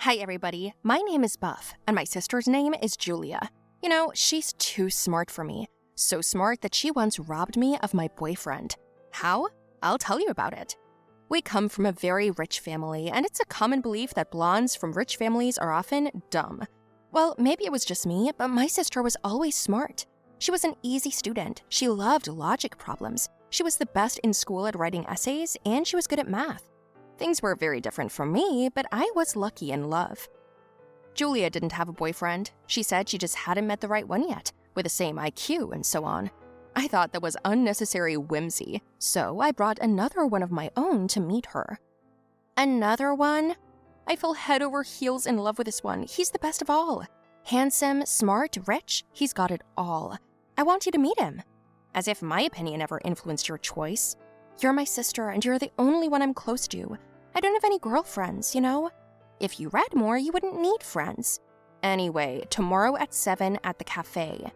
Hi everybody, my name is Buff, and my sister's name is Julia. You know, she's too smart for me. So smart that she once robbed me of my boyfriend. How? I'll tell you about it. We come from a very rich family, and it's a common belief that blondes from rich families are often dumb. Well, maybe it was just me, but my sister was always smart. She was an easy student. She loved logic problems. She was the best in school at writing essays, and she was good at math. Things were very different from me, but I was lucky in love. Julia didn't have a boyfriend. She said she just hadn't met the right one yet, with the same IQ and so on. I thought that was unnecessary whimsy, so I brought another one of my own to meet her. Another one? I fell head over heels in love with this one. He's the best of all. Handsome, smart, rich, he's got it all. I want you to meet him. As if my opinion ever influenced your choice. You're my sister, and you're the only one I'm close to. I don't have any girlfriends, you know? If you read more, you wouldn't need friends. Anyway, tomorrow at 7 at the cafe.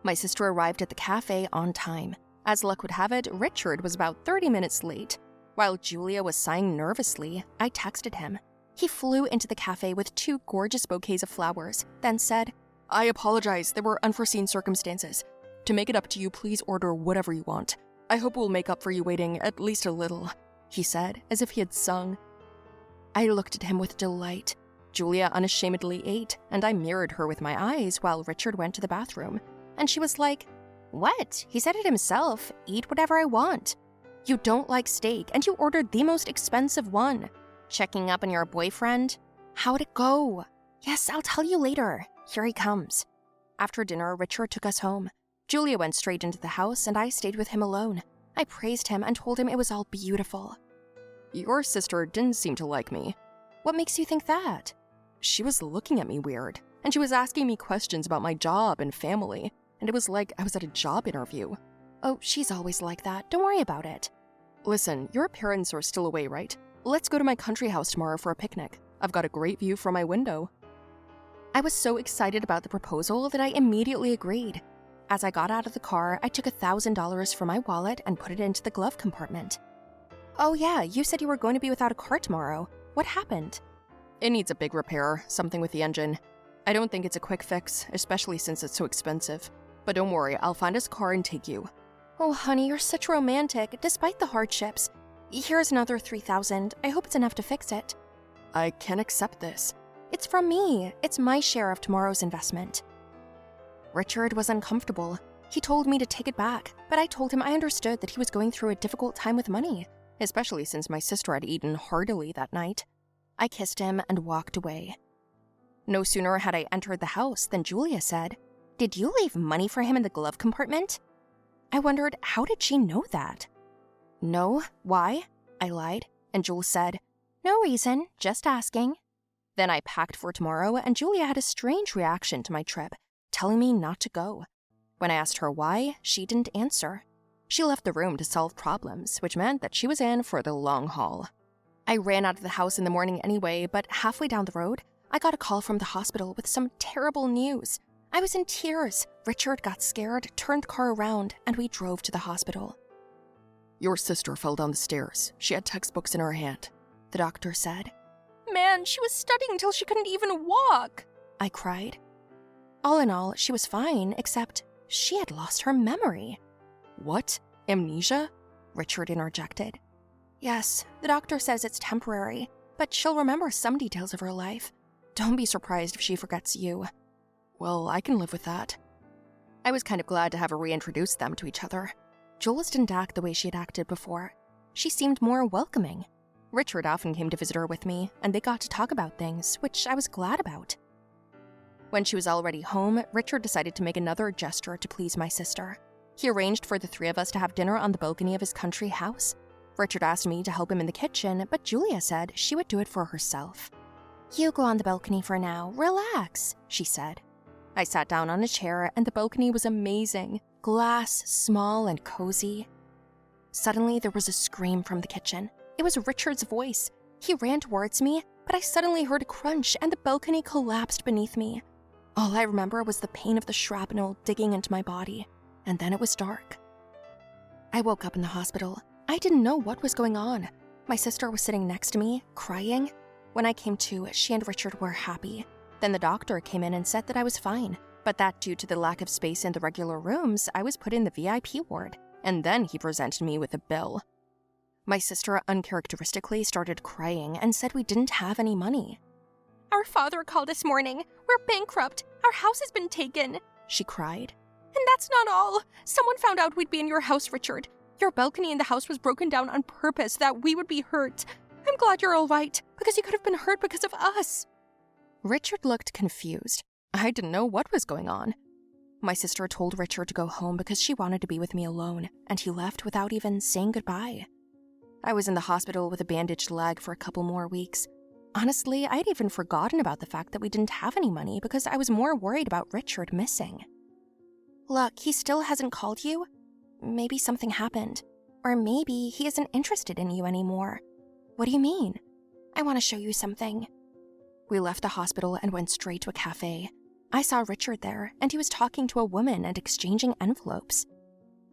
My sister arrived at the cafe on time. As luck would have it, Richard was about 30 minutes late. While Julia was sighing nervously, I texted him. He flew into the cafe with 2 gorgeous bouquets of flowers, then said, "I apologize, there were unforeseen circumstances. To make it up to you, please order whatever you want. I hope we'll make up for you waiting at least a little," he said, as if he had sung. I looked at him with delight. Julia unashamedly ate, and I mirrored her with my eyes while Richard went to the bathroom. And she was like, "What? He said it himself. Eat whatever I want. You don't like steak, and you ordered the most expensive one. Checking up on your boyfriend? How'd it go?" "Yes, I'll tell you later. Here he comes." After dinner, Richard took us home. Julia went straight into the house, and I stayed with him alone. I praised him and told him it was all beautiful. "Your sister didn't seem to like me." "What makes you think that?" "She was looking at me weird, and she was asking me questions about my job and family, and it was like I was at a job interview." "Oh, she's always like that. Don't worry about it." "Listen, your parents are still away, right? Let's go to my country house tomorrow for a picnic. I've got a great view from my window." I was so excited about the proposal that I immediately agreed. As I got out of the car, I took $1,000 from my wallet and put it into the glove compartment. "Oh yeah, you said you were going to be without a car tomorrow. What happened?" "It needs a big repair, something with the engine. I don't think it's a quick fix, especially since it's so expensive. But don't worry, I'll find us a car and take you." "Oh honey, you're such romantic, despite the hardships. Here's another $3,000. I hope it's enough to fix it." "I can't accept this." "It's from me. It's my share of tomorrow's investment." Richard was uncomfortable. He told me to take it back, but I told him I understood that he was going through a difficult time with money, especially since my sister had eaten heartily that night. I kissed him and walked away. No sooner had I entered the house than Julia said, "Did you leave money for him in the glove compartment?" I wondered, how did she know that? "No, why?" I lied, and Jules said, "No reason, just asking." Then I packed for tomorrow, and Julia had a strange reaction to my trip, telling me not to go. When I asked her why, she didn't answer. She left the room to solve problems, which meant that she was in for the long haul. I ran out of the house in the morning anyway, but halfway down the road, I got a call from the hospital with some terrible news. I was in tears. Richard got scared, turned the car around, and we drove to the hospital. "Your sister fell down the stairs. She had textbooks in her hand," the doctor said. "Man, she was studying till she couldn't even walk," I cried. All in all, she was fine, except she had lost her memory. "What? Amnesia?" Richard interjected. "Yes, the doctor says it's temporary, but she'll remember some details of her life. Don't be surprised if she forgets you." "Well, I can live with that." I was kind of glad to have her reintroduce them to each other. Jules didn't act the way she had acted before. She seemed more welcoming. Richard often came to visit her with me, and they got to talk about things, which I was glad about. When she was already home, Richard decided to make another gesture to please my sister. He arranged for the 3 of us to have dinner on the balcony of his country house. Richard asked me to help him in the kitchen, but Julia said she would do it for herself. "You go on the balcony for now. Relax," she said. I sat down on a chair, and the balcony was amazing. Glass, small and cozy. Suddenly, there was a scream from the kitchen. It was Richard's voice. He ran towards me, but I suddenly heard a crunch, and the balcony collapsed beneath me. All I remember was the pain of the shrapnel digging into my body, and then it was dark. I woke up in the hospital. I didn't know what was going on. My sister was sitting next to me, crying. When I came to, she and Richard were happy. Then the doctor came in and said that I was fine, but that due to the lack of space in the regular rooms, I was put in the VIP ward, and then he presented me with a bill. My sister uncharacteristically started crying and said we didn't have any money. "Our father called this morning. We're bankrupt. Our house has been taken," she cried. "And that's not all. Someone found out we'd be in your house, Richard. Your balcony in the house was broken down on purpose so that we would be hurt. I'm glad you're all right, because you could have been hurt because of us." Richard looked confused. I didn't know what was going on. My sister told Richard to go home because she wanted to be with me alone, and he left without even saying goodbye. I was in the hospital with a bandaged leg for a couple more weeks. Honestly, I'd even forgotten about the fact that we didn't have any money because I was more worried about Richard missing. "Look, he still hasn't called you? Maybe something happened. Or maybe he isn't interested in you anymore. What do you mean? I want to show you something." We left the hospital and went straight to a cafe. I saw Richard there, and he was talking to a woman and exchanging envelopes.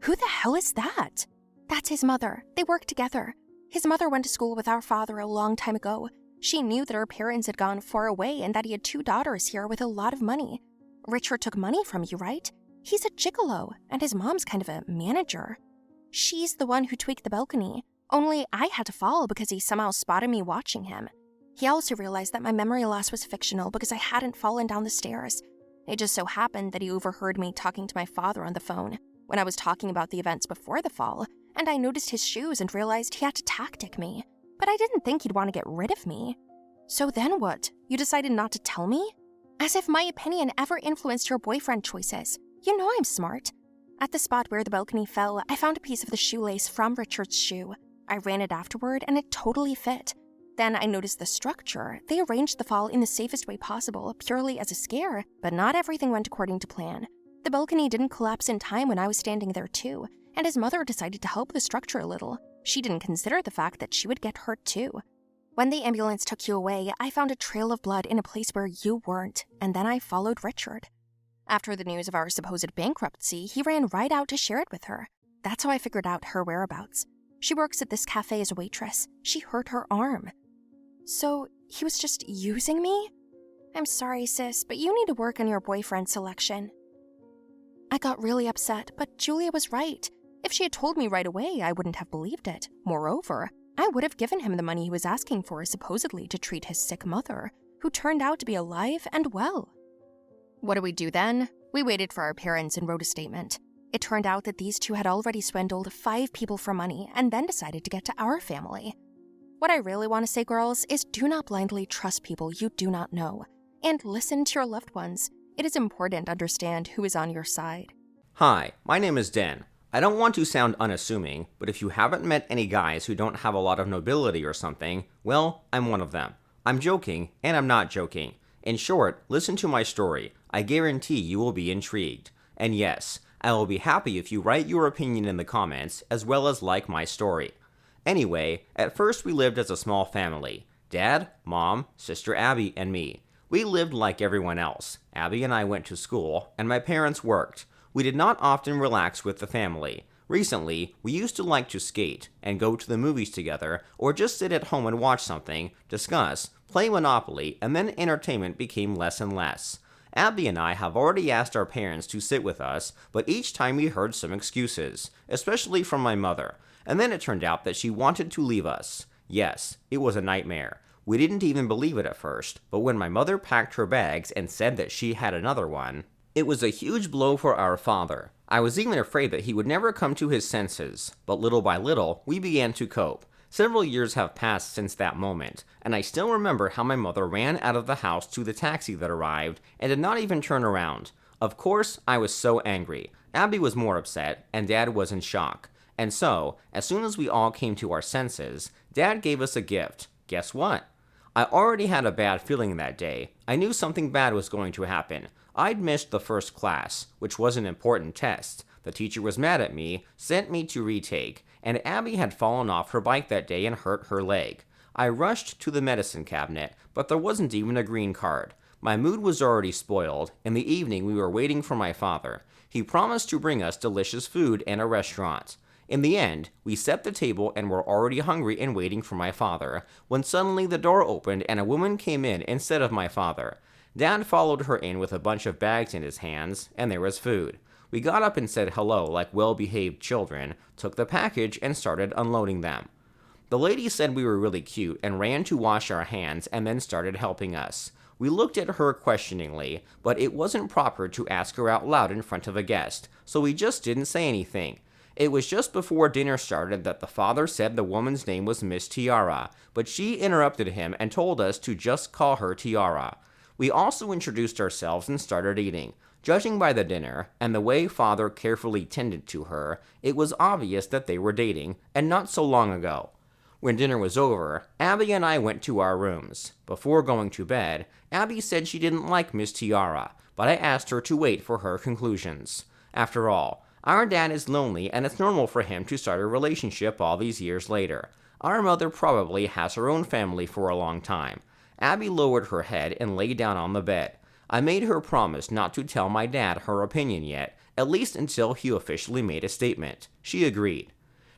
"Who the hell is that?" "That's his mother. They work together. His mother went to school with our father a long time ago. She knew that her parents had gone far away and that he had 2 daughters here with a lot of money. Richard took money from you, right? He's a gigolo, and his mom's kind of a manager. She's the one who tweaked the balcony, only I had to fall because he somehow spotted me watching him. He also realized that my memory loss was fictional because I hadn't fallen down the stairs. It just so happened that he overheard me talking to my father on the phone when I was talking about the events before the fall, and I noticed his shoes and realized he had to tactic me. But I didn't think he'd want to get rid of me. So then what? You decided not to tell me? As if my opinion ever influenced your boyfriend choices. You know I'm smart. At the spot where the balcony fell, I found a piece of the shoelace from Richard's shoe. I ran it afterward, and it totally fit. Then I noticed the structure. They arranged the fall in the safest way possible, purely as a scare, but not everything went according to plan. The balcony didn't collapse in time when I was standing there too, and his mother decided to help the structure a little. She didn't consider the fact that she would get hurt too. When the ambulance took you away, I found a trail of blood in a place where you weren't, and then I followed Richard. After the news of our supposed bankruptcy, he ran right out to share it with her. That's how I figured out her whereabouts. She works at this cafe as a waitress. She hurt her arm. So, he was just using me? I'm sorry, sis, but you need to work on your boyfriend selection. I got really upset, but Julia was right. If she had told me right away, I wouldn't have believed it. Moreover, I would have given him the money he was asking for supposedly to treat his sick mother, who turned out to be alive and well. What do we do then? We waited for our parents and wrote a statement. It turned out that these two had already swindled 5 people for money and then decided to get to our family. What I really want to say, girls, is do not blindly trust people you do not know. And listen to your loved ones. It is important to understand who is on your side. Hi, my name is Den. I don't want to sound unassuming, but if you haven't met any guys who don't have a lot of nobility or something, well, I'm one of them. I'm joking, and I'm not joking. In short, listen to my story. I guarantee you will be intrigued. And yes, I will be happy if you write your opinion in the comments, as well as like my story. Anyway, at first we lived as a small family. Dad, Mom, Sister Abby, and me. We lived like everyone else. Abby and I went to school, and my parents worked. We did not often relax with the family. Recently, we used to like to skate, and go to the movies together, or just sit at home and watch something, discuss, play Monopoly, and then entertainment became less and less. Abby and I have already asked our parents to sit with us, but each time we heard some excuses, especially from my mother. And then it turned out that she wanted to leave us. Yes, it was a nightmare. We didn't even believe it at first, but when my mother packed her bags and said that she had another one, it was a huge blow for our father. I was even afraid that he would never come to his senses, but little by little, we began to cope. Several years have passed since that moment, and I still remember how my mother ran out of the house to the taxi that arrived and did not even turn around. Of course, I was so angry. Abby was more upset, and Dad was in shock. And so, as soon as we all came to our senses, Dad gave us a gift. Guess what? I already had a bad feeling that day. I knew something bad was going to happen. I'd missed the first class, which was an important test. The teacher was mad at me, sent me to retake, and Abby had fallen off her bike that day and hurt her leg. I rushed to the medicine cabinet, but there wasn't even a green card. My mood was already spoiled. In the evening, we were waiting for my father. He promised to bring us delicious food and a restaurant. In the end, we set the table and were already hungry and waiting for my father, when suddenly the door opened and a woman came in instead of my father. Dad followed her in with a bunch of bags in his hands, and there was food. We got up and said hello like well-behaved children, took the package, and started unloading them. The lady said we were really cute and ran to wash our hands and then started helping us. We looked at her questioningly, but it wasn't proper to ask her out loud in front of a guest, so we just didn't say anything. It was just before dinner started that the father said the woman's name was Miss Tiara, but she interrupted him and told us to just call her Tiara. We also introduced ourselves and started eating. Judging by the dinner, and the way father carefully tended to her, it was obvious that they were dating, and not so long ago. When dinner was over, Abby and I went to our rooms. Before going to bed, Abby said she didn't like Miss Tiara, but I asked her to wait for her conclusions. After all, our dad is lonely and it's normal for him to start a relationship all these years later. Our mother probably has her own family for a long time. Abby lowered her head and lay down on the bed. I made her promise not to tell my dad her opinion yet, at least until he officially made a statement. She agreed.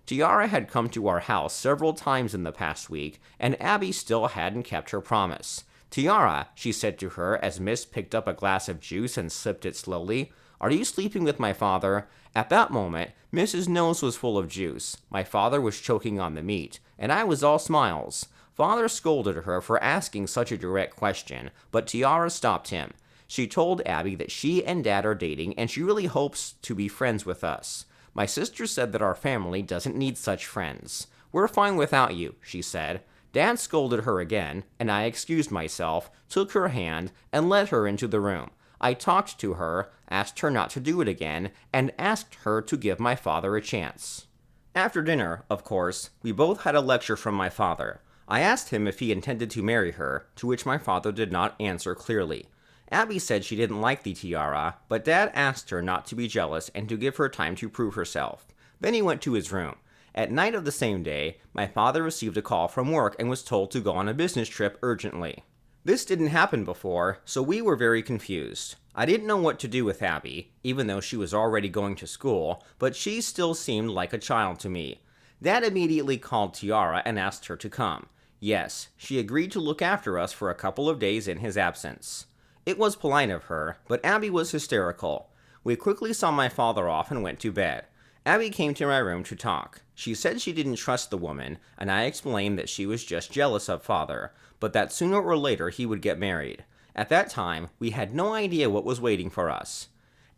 Tiara had come to our house several times in the past week, and Abby still hadn't kept her promise. "Tiara," she said to her as Miss picked up a glass of juice and sipped it slowly, "are you sleeping with my father?" At that moment, Miss's nose was full of juice. My father was choking on the meat, and I was all smiles. Father scolded her for asking such a direct question, but Tiara stopped him. She told Abby that she and Dad are dating and she really hopes to be friends with us. My sister said that our family doesn't need such friends. "We're fine without you," she said. Dad scolded her again, and I excused myself, took her hand, and led her into the room. I talked to her, asked her not to do it again, and asked her to give my father a chance. After dinner, of course, we both had a lecture from my father. I asked him if he intended to marry her, to which my father did not answer clearly. Abby said she didn't like the tiara, but Dad asked her not to be jealous and to give her time to prove herself. Then he went to his room. At night of the same day, my father received a call from work and was told to go on a business trip urgently. This didn't happen before, so we were very confused. I didn't know what to do with Abby, even though she was already going to school, but she still seemed like a child to me. Dad immediately called Tiara and asked her to come. Yes, she agreed to look after us for a couple of days in his absence. It was polite of her, but Abby was hysterical. We quickly saw my father off and went to bed. Abby came to my room to talk. She said she didn't trust the woman, and I explained that she was just jealous of father, but that sooner or later he would get married. At that time, we had no idea what was waiting for us.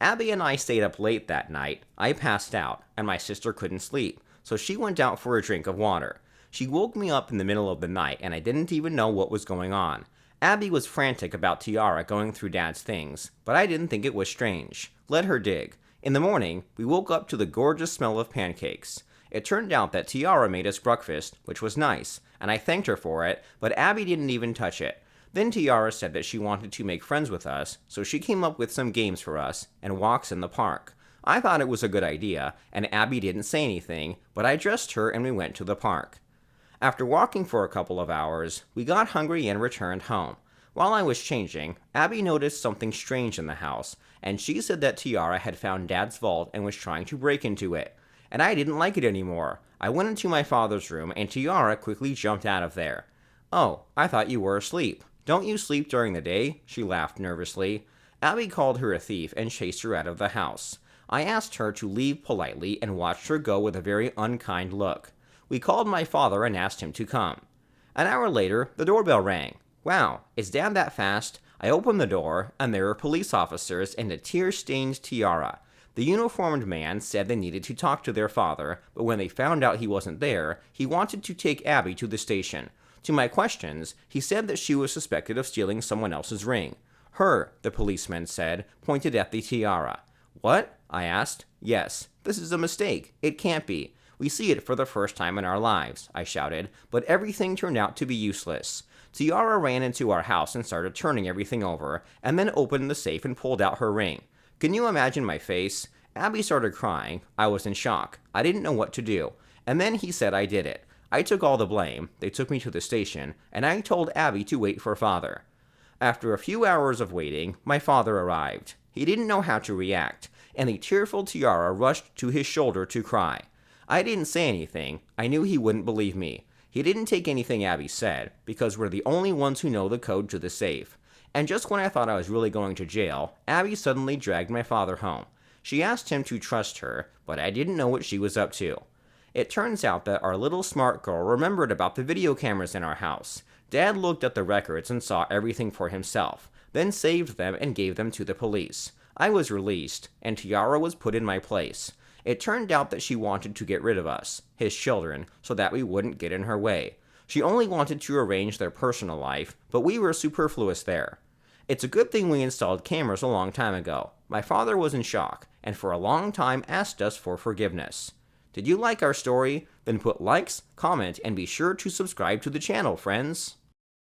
Abby and I stayed up late that night. I passed out, and my sister couldn't sleep, so she went out for a drink of water. She woke me up in the middle of the night, and I didn't even know what was going on. Abby was frantic about Tiara going through Dad's things, but I didn't think it was strange. Let her dig. In the morning, we woke up to the gorgeous smell of pancakes. It turned out that Tiara made us breakfast, which was nice, and I thanked her for it, but Abby didn't even touch it. Then Tiara said that she wanted to make friends with us, so she came up with some games for us, and walks in the park. I thought it was a good idea, and Abby didn't say anything, but I dressed her and we went to the park. After walking for a couple of hours, we got hungry and returned home. While I was changing, Abby noticed something strange in the house, and she said that Tiara had found Dad's vault and was trying to break into it. And I didn't like it anymore. I went into my father's room, and Tiara quickly jumped out of there. "Oh, I thought you were asleep. Don't you sleep during the day?" She laughed nervously. Abby called her a thief and chased her out of the house. I asked her to leave politely and watched her go with a very unkind look. We called my father and asked him to come. An hour later, the doorbell rang. Wow, is Dad that fast? I opened the door, and there were police officers and a tear-stained Tiara. The uniformed man said they needed to talk to their father, but when they found out he wasn't there, he wanted to take Abby to the station. To my questions, he said that she was suspected of stealing someone else's ring. "Her," the policeman said, pointed at the tiara. "What?" I asked. "Yes, this is a mistake. It can't be. We see it for the first time in our lives," I shouted, but everything turned out to be useless. Tiara ran into our house and started turning everything over, and then opened the safe and pulled out her ring. Can you imagine my face? Abby started crying. I was in shock. I didn't know what to do. And then he said I did it. I took all the blame. They took me to the station, and I told Abby to wait for father. After a few hours of waiting, my father arrived. He didn't know how to react, and the tearful Tiara rushed to his shoulder to cry. I didn't say anything. I knew he wouldn't believe me. He didn't take anything Abby said, because we're the only ones who know the code to the safe. And just when I thought I was really going to jail, Abby suddenly dragged my father home. She asked him to trust her, but I didn't know what she was up to. It turns out that our little smart girl remembered about the video cameras in our house. Dad looked at the records and saw everything for himself, then saved them and gave them to the police. I was released, and Tiara was put in my place. It turned out that she wanted to get rid of us, his children, so that we wouldn't get in her way. She only wanted to arrange their personal life, but we were superfluous there. It's a good thing we installed cameras a long time ago. My father was in shock, and for a long time asked us for forgiveness. Did you like our story? Then put likes, comment, and be sure to subscribe to the channel, friends.